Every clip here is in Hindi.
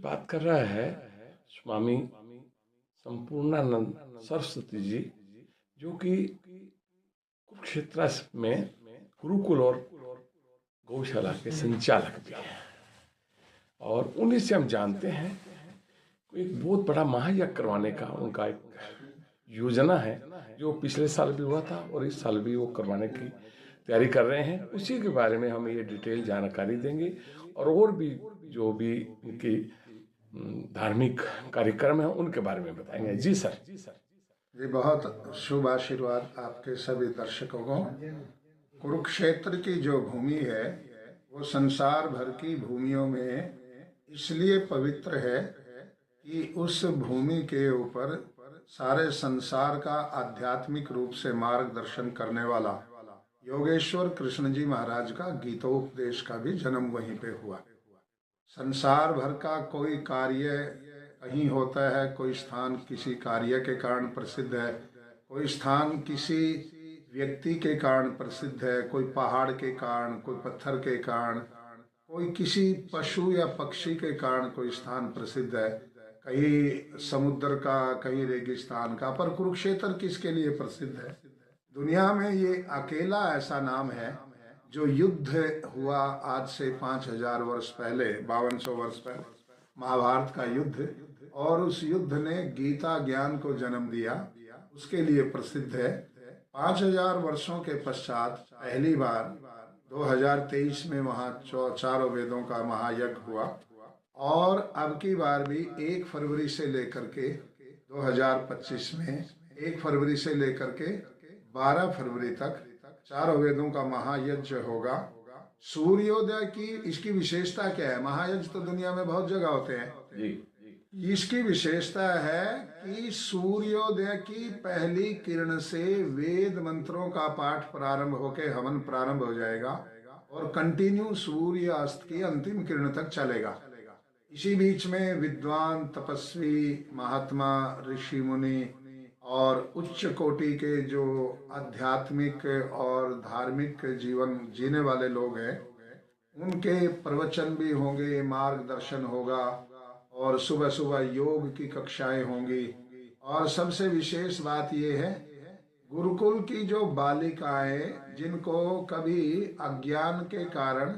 बात कर रहा है स्वामी संपूर्णानंद सरस्वती जी, जो कि कुरुक्षेत्र में गुरुकुल और गौशाला के संचालक भी हैं। और उन्हीं से हम जानते हैं एक बहुत बड़ा महायज्ञ करवाने का उनका एक योजना है, जो पिछले साल भी हुआ था और इस साल भी वो करवाने की तैयारी कर रहे हैं। उसी के बारे में हम ये डिटेल जानकारी देंगे और भी जो भी इनकी धार्मिक कार्यक्रम है उनके बारे में बताएंगे। जी सर। जी, बहुत शुभ आशीर्वाद आपके सभी दर्शकों को। कुरुक्षेत्र की जो भूमि है वो संसार भर की भूमियों में इसलिए पवित्र है कि उस भूमि के ऊपर सारे संसार का आध्यात्मिक रूप से मार्गदर्शन करने वाला योगेश्वर कृष्ण जी महाराज का गीतोपदेश का भी जन्म वहीं पे हुआ। संसार भर का कोई कार्य कहीं होता है, कोई स्थान किसी कार्य के कारण प्रसिद्ध है, कोई स्थान किसी व्यक्ति के कारण प्रसिद्ध है, कोई पहाड़ के कारण, कोई पत्थर के कारण, कोई किसी पशु या पक्षी के कारण कोई स्थान प्रसिद्ध है, कहीं समुद्र का, कहीं रेगिस्तान का। पर कुरुक्षेत्र किसके लिए प्रसिद्ध है? दुनिया में ये अकेला ऐसा नाम है जो युद्ध हुआ आज से 5000 वर्ष पहले, 5200 वर्ष पहले, महाभारत का युद्ध, और उस युद्ध ने गीता ज्ञान को जन्म दिया, उसके लिए प्रसिद्ध है। 5000 वर्षों के पश्चात पहली बार 2023 में वहाँ चारों वेदों का महायज्ञ हुआ, और अब की बार भी 1 फरवरी से लेकर के 2025 में 1 फरवरी से लेकर के 12 फरवरी तक चारों वेदों का महायज्ञ होगा। सूर्योदय की इसकी विशेषता क्या है? महायज्ञ तो दुनिया में बहुत जगह होते हैं जी। इसकी विशेषता है कि सूर्योदय की पहली किरण से वेद मंत्रों का पाठ प्रारंभ होकर हवन प्रारंभ हो जाएगा और कंटिन्यू सूर्यास्त की अंतिम किरण तक चलेगा। इसी बीच में विद्वान, तपस्वी, महात्मा, ऋषि मुनि और उच्च कोटि के जो आध्यात्मिक और धार्मिक जीवन जीने वाले लोग हैं, उनके प्रवचन भी होंगे, मार्गदर्शन होगा, और सुबह सुबह योग की कक्षाएं होंगी। और सबसे विशेष बात यह है, गुरुकुल की जो बालिकाएं जिनको कभी अज्ञान के कारण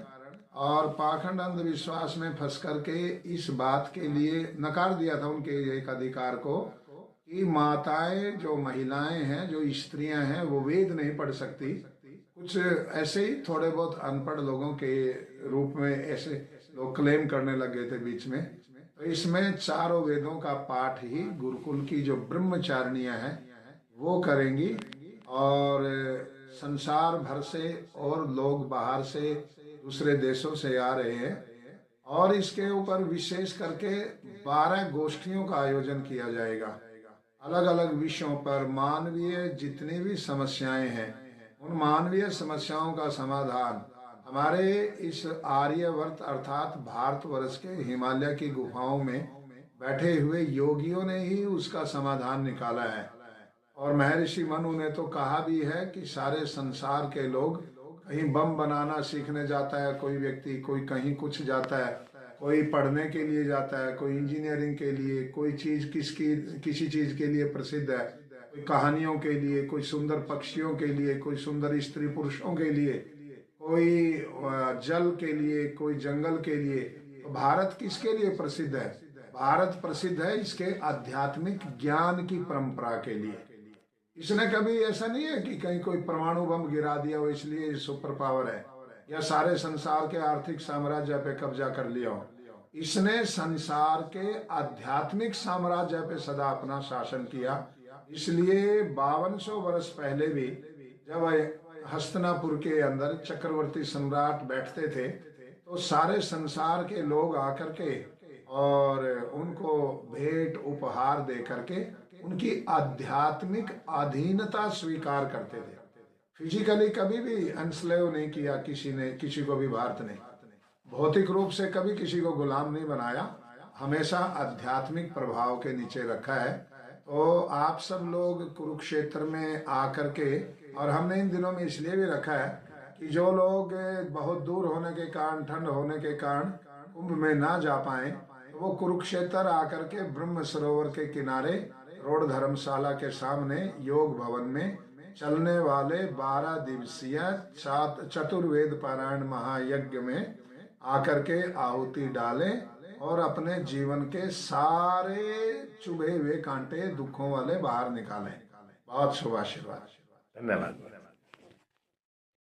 और पाखंड अंधविश्वास में फंस करके इस बात के लिए नकार दिया था उनके एक अधिकार को कि माताएं, जो महिलाएं हैं, जो स्त्रियां हैं, वो वेद नहीं पढ़ सकती। कुछ ऐसे ही थोड़े बहुत अनपढ़ लोगों के रूप में ऐसे लोग क्लेम करने लगे थे बीच में। तो इसमें चारों वेदों का पाठ ही गुरुकुल की जो ब्रह्मचारिणियां हैं वो करेंगी, और संसार भर से और लोग बाहर से दूसरे देशों से आ रहे हैं। और इसके ऊपर विशेष करके 12 गोष्ठियों का आयोजन किया जाएगा, अलग अलग विषयों पर। मानवीय जितनी भी समस्याएं हैं, उन मानवीय समस्याओं का समाधान हमारे इस आर्यवर्त अर्थात भारतवर्ष के हिमालय की गुफाओं में बैठे हुए योगियों ने ही उसका समाधान निकाला है। और महर्षि मनु ने तो कहा भी है कि सारे संसार के लोग, कहीं बम बनाना सीखने जाता है कोई व्यक्ति, कोई कहीं कुछ जाता है, कोई पढ़ने के लिए जाता है, कोई इंजीनियरिंग के लिए, कोई चीज किसी चीज के लिए प्रसिद्ध है, कोई कहानियों के लिए, कोई सुंदर पक्षियों के लिए, कोई सुंदर स्त्री पुरुषों के लिए, कोई जल के लिए, कोई जंगल के लिए। तो भारत किसके लिए प्रसिद्ध है? भारत प्रसिद्ध है इसके आध्यात्मिक ज्ञान की परंपरा के लिए। इसने कभी ऐसा नहीं है कि कहीं कोई परमाणु बम गिरा दिया हो इसलिए सुपर पावर है, या सारे संसार के आर्थिक साम्राज्य पे कब्जा कर लिया हो। इसने संसार के आध्यात्मिक साम्राज्य पे सदा अपना शासन किया। इसलिए 5200 वर्ष पहले भी जब हस्तिनापुर के अंदर चक्रवर्ती सम्राट बैठते थे, तो सारे संसार के लोग आकर के और उनको भेंट उपहार दे करके उनकी आध्यात्मिक अधीनता स्वीकार करते थे। फिजिकली कभी भी अनस्लेव नहीं किया किसी ने, किसी को भी भारत ने भौतिक रूप से कभी किसी को गुलाम नहीं बनाया, हमेशा आध्यात्मिक प्रभाव के नीचे रखा है। तो आप सब लोग कुरुक्षेत्र में आकर के, और हमने इन दिनों में इसलिए भी रखा है कि जो लोग बहुत दूर होने के कारण, ठंड होने के कारण कुंभ में ना जा पाए, तो वो कुरुक्षेत्र आकर के ब्रह्म सरोवर के किनारे रोड धर्मशाला के सामने योग भवन में चलने वाले 12 दिवसीय चतुर्वेद पारायण महायज्ञ में आकर के आहुति डाले और अपने जीवन के सारे चुभे हुए कांटे दुखों वाले बाहर निकाले। बहुत शुभ आशीर्वाद। धन्यवाद।